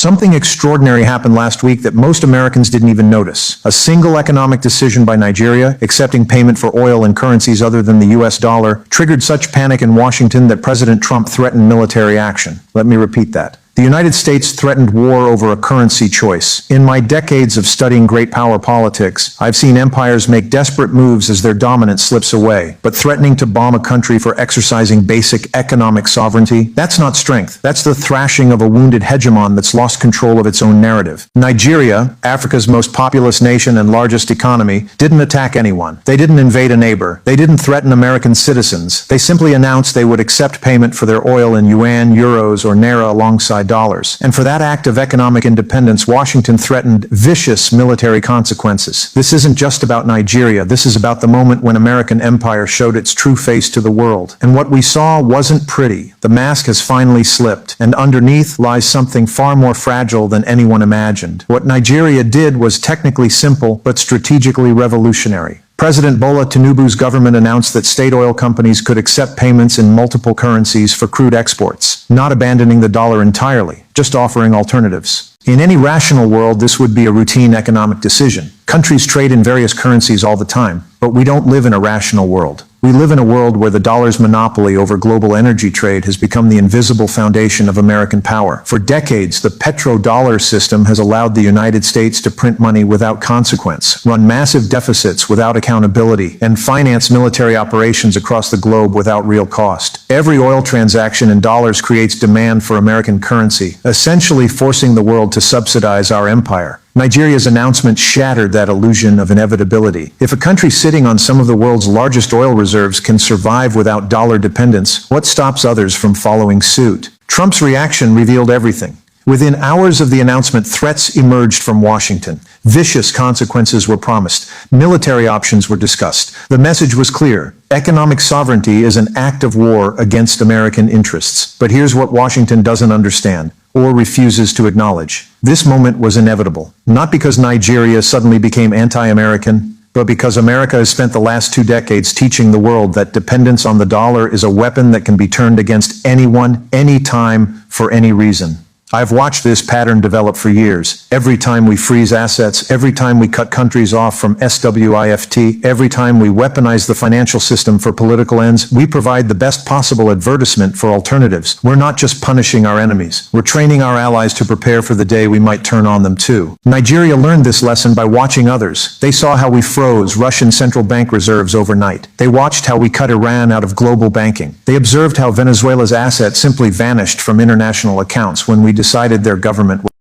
Something extraordinary happened last week that most Americans didn't even notice. A single economic decision by Nigeria, accepting payment for oil in currencies other than the US dollar, triggered such panic in Washington that President Trump threatened military action. Let me repeat that. The United States threatened war over a currency choice. In my decades of studying great power politics, I've seen empires make desperate moves as their dominance slips away. But threatening to bomb a country for exercising basic economic sovereignty, that's not strength. That's the thrashing of a wounded hegemon that's lost control of its own narrative. Nigeria, Africa's most populous nation and largest economy, didn't attack anyone. They didn't invade a neighbor. They didn't threaten American citizens. They simply announced they would accept payment for their oil in yuan, euros, or naira alongside dollars. And for that act of economic independence, Washington threatened vicious military consequences. This isn't just about Nigeria. This is about the moment when American empire showed its true face to the world. And what we saw wasn't pretty. The mask has finally slipped, and underneath lies something far more fragile than anyone imagined. What Nigeria did was technically simple, but strategically revolutionary. President Bola Tinubu's government announced that state oil companies could accept payments in multiple currencies for crude exports, not abandoning the dollar entirely, just offering alternatives. In any rational world, this would be a routine economic decision. Countries trade in various currencies all the time, but we don't live in a rational world. We live in a world where the dollar's monopoly over global energy trade has become the invisible foundation of American power. For decades, the petrodollar system has allowed the United States to print money without consequence, run massive deficits without accountability, and finance military operations across the globe without real cost. Every oil transaction in dollars creates demand for American currency, essentially forcing the world to subsidize our empire. Nigeria's announcement shattered that illusion of inevitability. If a country sitting on some of the world's largest oil reserves can survive without dollar dependence, what stops others from following suit? Trump's reaction revealed everything. Within hours of the announcement, threats emerged from Washington. Vicious consequences were promised. Military options were discussed. The message was clear. Economic sovereignty is an act of war against American interests. But here's what Washington doesn't understand, or refuses to acknowledge. This moment was inevitable, not because Nigeria suddenly became anti-American, but because America has spent the last 2 decades teaching the world that dependence on the dollar is a weapon that can be turned against anyone, anytime, for any reason. I've watched this pattern develop for years. Every time we freeze assets, every time we cut countries off from SWIFT, every time we weaponize the financial system for political ends, we provide the best possible advertisement for alternatives. We're not just punishing our enemies. We're training our allies to prepare for the day we might turn on them too. Nigeria learned this lesson by watching others. They saw how we froze Russian central bank reserves overnight. They watched how we cut Iran out of global banking. They observed how Venezuela's assets simply vanished from international accounts when we decided their government